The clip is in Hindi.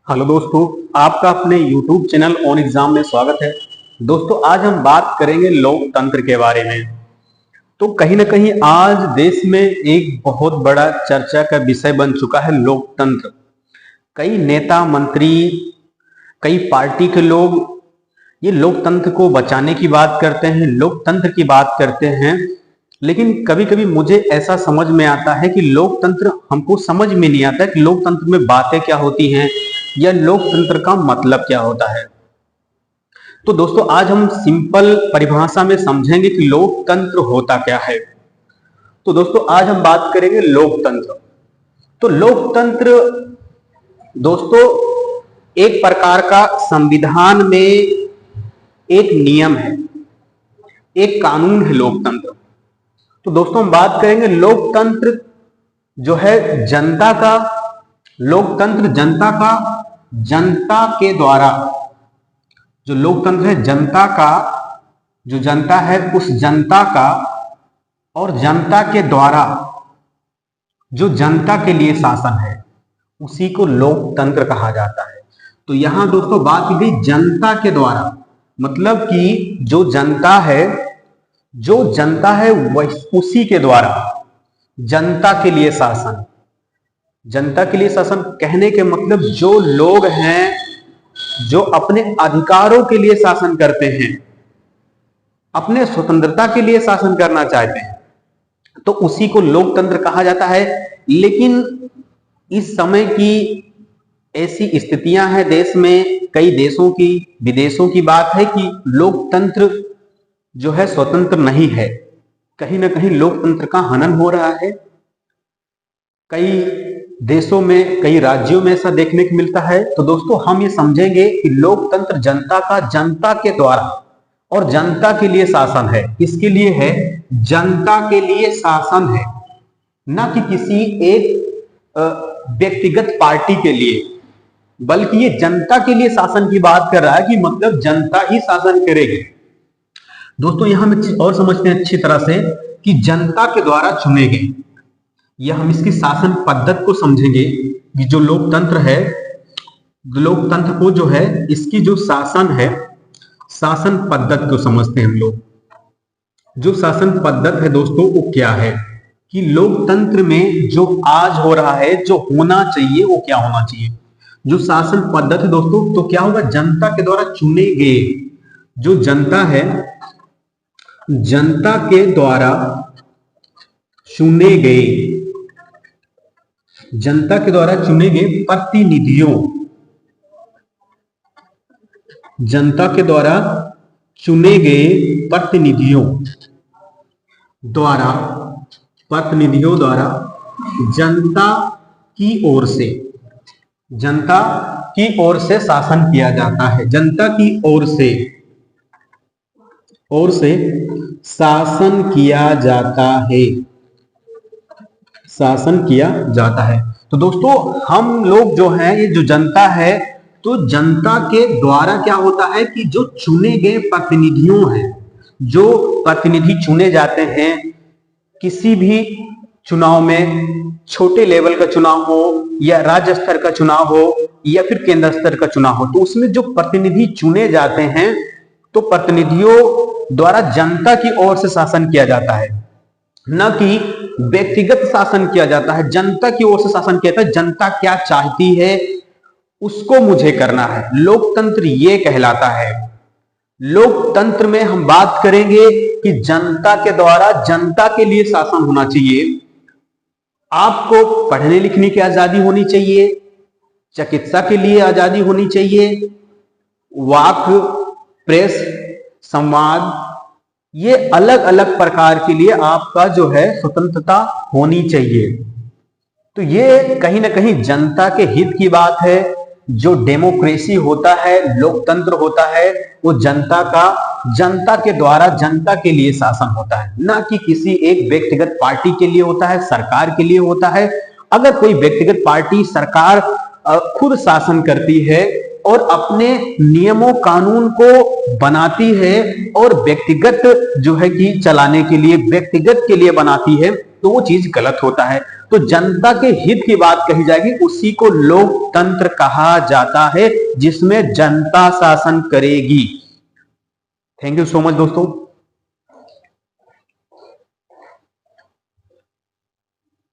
हेलो दोस्तों, आपका अपने YouTube चैनल ऑन एग्जाम में स्वागत है। दोस्तों, आज हम बात करेंगे लोकतंत्र के बारे में। तो कहीं ना कहीं आज देश में एक बहुत बड़ा चर्चा का विषय बन चुका है लोकतंत्र। कई नेता मंत्री, कई पार्टी के लोग ये लोकतंत्र को बचाने की बात करते हैं, लोकतंत्र की बात करते हैं। लेकिन कभी कभी मुझे ऐसा समझ में आता है कि लोकतंत्र हमको समझ में नहीं आता है कि लोकतंत्र में बातें क्या होती हैं या लोकतंत्र का मतलब क्या होता है। तो दोस्तों, आज हम सिंपल परिभाषा में समझेंगे कि लोकतंत्र होता क्या है। तो दोस्तों, आज हम बात करेंगे लोकतंत्र। तो लोकतंत्र दोस्तों एक प्रकार का संविधान में एक नियम है, एक कानून है लोकतंत्र। तो दोस्तों, हम बात करेंगे लोकतंत्र जो है जनता का, लोकतंत्र जनता का, जनता के द्वारा, जो लोकतंत्र है जनता का, जो जनता है उस जनता का और जनता के द्वारा जो जनता के लिए शासन है उसी को लोकतंत्र कहा जाता है। तो यहां दोस्तों बात की गई जनता के द्वारा, मतलब कि जो जनता है वह उसी के द्वारा जनता के लिए शासन। जनता के लिए शासन कहने के मतलब जो लोग हैं जो अपने अधिकारों के लिए शासन करते हैं, अपने स्वतंत्रता के लिए शासन करना चाहते हैं, तो उसी को लोकतंत्र कहा जाता है। लेकिन इस समय की ऐसी स्थितियां हैं देश में, कई देशों की, विदेशों की बात है कि लोकतंत्र जो है स्वतंत्र नहीं है। कहीं ना कहीं लोकतंत्र का हनन हो रहा है। कई देशों में, कई राज्यों में ऐसा देखने को मिलता है। तो दोस्तों, हम ये समझेंगे कि लोकतंत्र जनता का, जनता के द्वारा और जनता के लिए शासन है। किसके लिए है? जनता के लिए शासन है, ना कि किसी एक व्यक्तिगत पार्टी के लिए, बल्कि ये जनता के लिए शासन की बात कर रहा है कि मतलब जनता ही शासन करेगी। दोस्तों, यहां हम और समझते हैं अच्छी तरह से कि जनता के द्वारा चुने गए, या हम इसकी शासन पद्धति को समझेंगे कि जो लोकतंत्र है, लोकतंत्र को जो है इसकी जो शासन है, शासन पद्धति को समझते हैं हम लोग। जो शासन पद्धति है दोस्तों वो क्या है कि लोकतंत्र में जो आज हो रहा है, जो होना चाहिए वो क्या होना चाहिए। जो शासन पद्धति है दोस्तों, तो क्या होगा? जनता के द्वारा चुने गए, जो जनता है, जनता के द्वारा चुने गए, जनता के द्वारा चुने गए प्रतिनिधियों, जनता के द्वारा चुने गए प्रतिनिधियों द्वारा, प्रतिनिधियों द्वारा जनता की ओर से, जनता की ओर से शासन किया जाता है। जनता की ओर से शासन किया जाता है, शासन किया जाता है। तो दोस्तों, हम लोग जो हैं, ये जो जनता है, तो जनता के द्वारा क्या होता है कि जो चुने गए प्रतिनिधियों हैं, जो प्रतिनिधि चुने जाते हैं किसी भी चुनाव में, छोटे लेवल का चुनाव हो या राज्य स्तर का चुनाव हो या फिर केंद्र स्तर का चुनाव हो, तो उसमें जो प्रतिनिधि चुने जाते हैं, तो प्रतिनिधियों द्वारा जनता की ओर से शासन किया जाता है, न कि व्यक्तिगत शासन किया जाता है। जनता की ओर से शासन किया जाता है। जनता क्या चाहती है उसको मुझे करना है, लोकतंत्र ये कहलाता है। लोकतंत्र में हम बात करेंगे कि जनता के द्वारा जनता के लिए शासन होना चाहिए। आपको पढ़ने लिखने की आजादी होनी चाहिए, चिकित्सा के लिए आजादी होनी चाहिए, वाक, प्रेस, संवाद, ये अलग अलग प्रकार के लिए आपका जो है स्वतंत्रता होनी चाहिए। तो ये कहीं ना कहीं जनता के हित की बात है। जो डेमोक्रेसी होता है, लोकतंत्र होता है, वो जनता का, जनता के द्वारा जनता के लिए शासन होता है, ना कि किसी एक व्यक्तिगत पार्टी के लिए होता है, सरकार के लिए होता है। अगर कोई व्यक्तिगत पार्टी, सरकार खुद शासन करती है और अपने नियमों कानून को बनाती है और व्यक्तिगत जो है कि चलाने के लिए, व्यक्तिगत के लिए बनाती है, तो वो चीज गलत होता है। तो जनता के हित की बात कही जाएगी, उसी को लोकतंत्र कहा जाता है, जिसमें जनता शासन करेगी। थैंक यू सो मच दोस्तों।